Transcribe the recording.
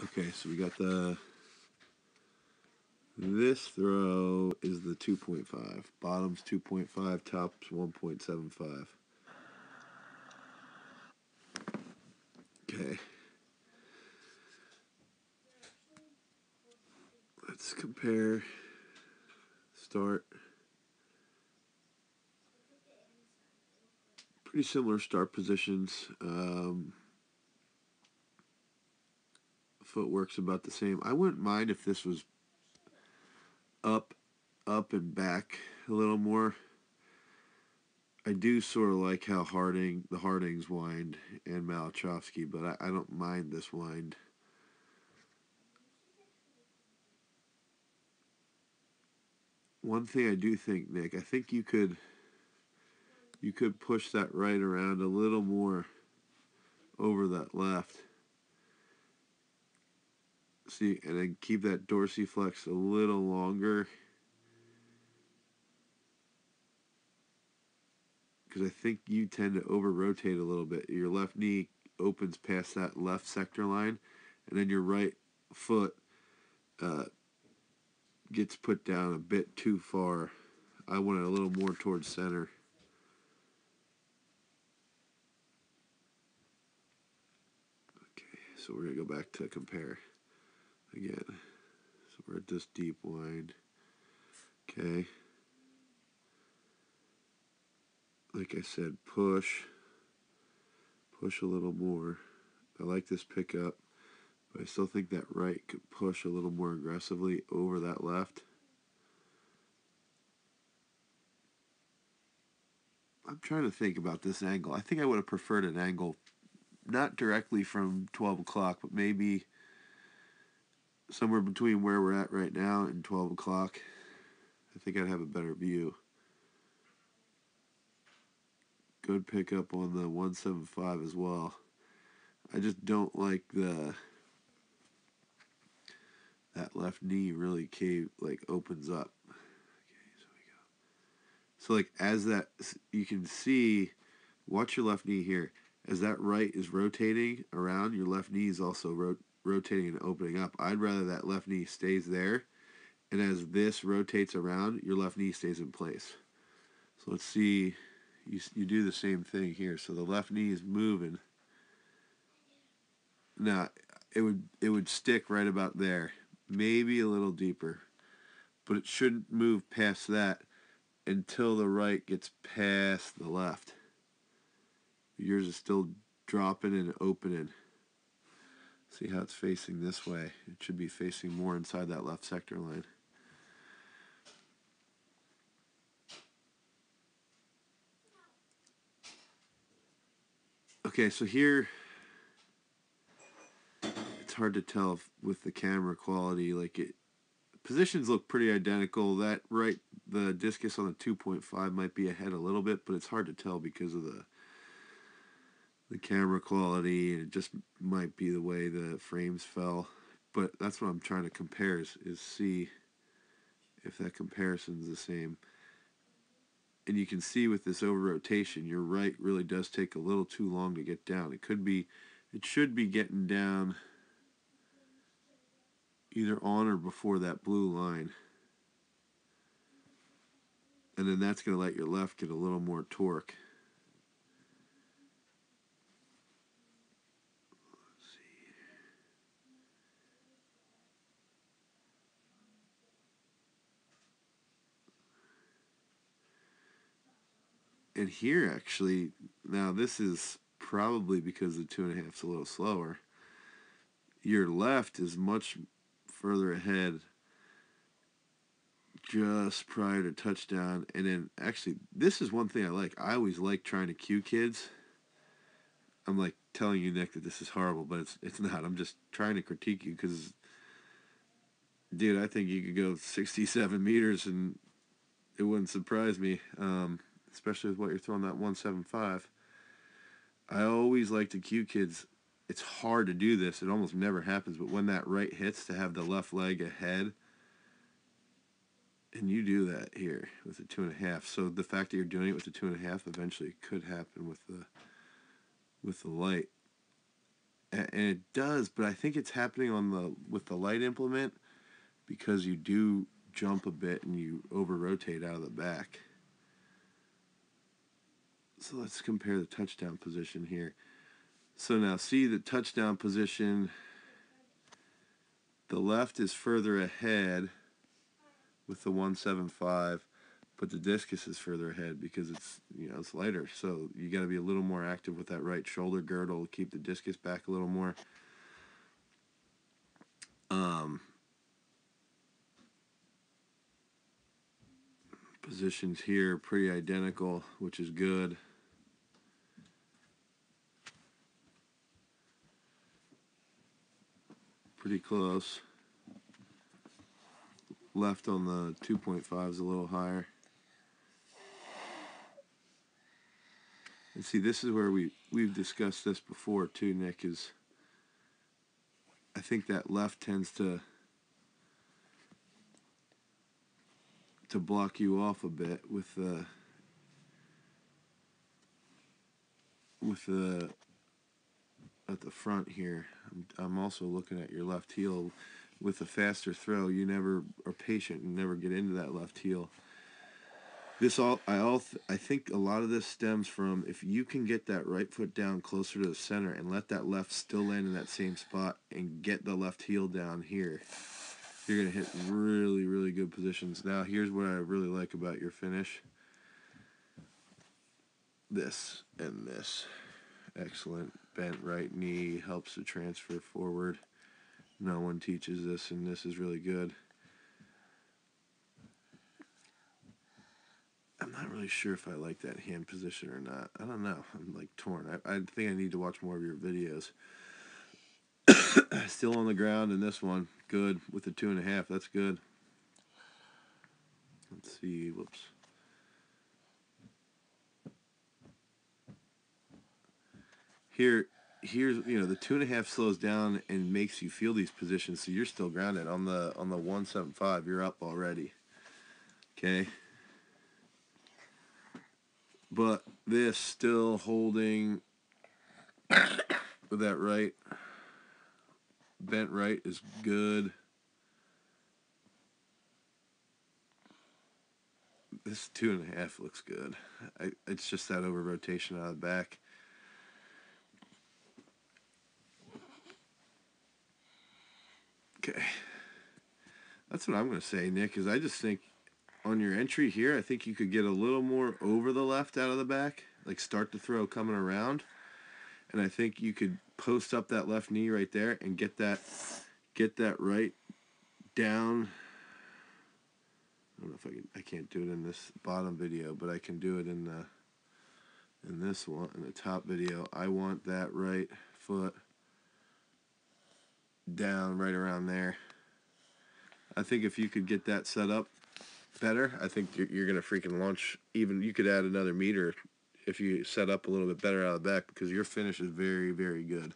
Okay, so we got this throw is the 2.5. Bottom's 2.5, top's 1.75. Okay. Let's compare. Start. Pretty similar start positions. Footwork's about the same. I wouldn't mind if this was up, up and back a little more. I do sort of like how the Hardings wind and Malachowski, but I don't mind this wind. One thing I do think, Nick, I think you could push that right around a little more over that left. See, and then keep that dorsiflex a little longer. Because I think you tend to over-rotate a little bit. Your left knee opens past that left sector line, and then your right foot uh, gets put down a bit too far. I want it a little more towards center. Okay, so we're going to go back to compare again. So we're at this deep wind. Okay. Like I said, push a little more. I like this pickup, but I still think that right could push a little more aggressively over that left. I'm trying to think about this angle. I think I would have preferred an angle not directly from 12 o'clock, but maybe somewhere between where we're at right now and 12 o'clock. I think I'd have a better view. Good pickup on the 175 as well. I just don't like that left knee really opens up. Okay, so we go. So like as that, you can see, watch your left knee here. As that right is rotating around, your left knee is also rotating and opening up. I'd rather that left knee stays there, and as this rotates around, your left knee stays in place. So let's see, you do the same thing here. So the left knee is moving. Now, it would stick right about there, maybe a little deeper, but it shouldn't move past that until the right gets past the left. Yours is still dropping and opening. See how it's facing this way. It should be facing more inside that left sector line. Okay, so here it's hard to tell with the camera quality. Positions look pretty identical. That right, the discus on the 2.5 might be ahead a little bit, but it's hard to tell because of the camera quality, and it just might be the way the frames fell. But that's what I'm trying to compare is see if that comparison is the same. And you can see with this over rotation, your right really does take a little too long to get down. It should be getting down either on or before that blue line. And then that's going to let your left get a little more torque. Let's see. And here, actually, now this is probably because the 2.5 is a little slower. Your left is much further ahead just prior to touchdown. And then, actually, this is one thing I like. I always like trying to cue kids. I'm like telling you, Nick, that this is horrible, but it's not. I'm just trying to critique you because, dude, I think you could go 67 meters and it wouldn't surprise me, especially with what you're throwing that 175. I always like to cue kids. It's hard to do this. It almost never happens, but when that right hits, to have the left leg ahead, and you do that here with the 2.5. So the fact that you're doing it with the 2.5 eventually could happen with the light. And it does, but I think it's happening on the with the light implement because you do jump a bit and you over rotate out of the back. So let's compare the touchdown position here. So now see the touchdown position, the left is further ahead with the 175, but the discus is further ahead because it's, it's lighter. So you got to be a little more active with that right shoulder girdle to keep the discus back a little more. Positions here pretty identical, which is good. Pretty close. Left on the 2.5 is a little higher. And see, this is where we've discussed this before too, Nick, is I think that left tends to block you off a bit with the at the front here. I'm also looking at your left heel. With a faster throw, you never are patient and never get into that left heel. I think a lot of this stems from if you can get that right foot down closer to the center and let that left still land in that same spot and get the left heel down here, you're going to hit really, really good positions. Now, here's what I really like about your finish. This and this. Excellent. Bent right knee helps to transfer forward. No one teaches this, and this is really good. I'm not really sure if I like that hand position or not. I don't know. I'm like torn. I think I need to watch more of your videos. Still on the ground in this one. Good. With the 2.5. That's good. Let's see. Whoops. Here's, the 2.5 slows down and makes you feel these positions, so you're still grounded. On the 175, you're up already. Okay? But this still holding with that right, bent right is good. This 2.5 looks good. It's just that over rotation out of the back. Okay. That's what I'm going to say, Nick, is I just think on your entry here, I think you could get a little more over the left out of the back, like start the throw coming around. And I think you could post up that left knee right there and get that right down. I don't know if I can't do it in this bottom video, but I can do it in this one, in the top video. I want that right foot down right around there. I think if you could get that set up better, I think you're going to freaking launch. Even you could add another meter if you set up a little bit better out of the back, because your finish is very, very good.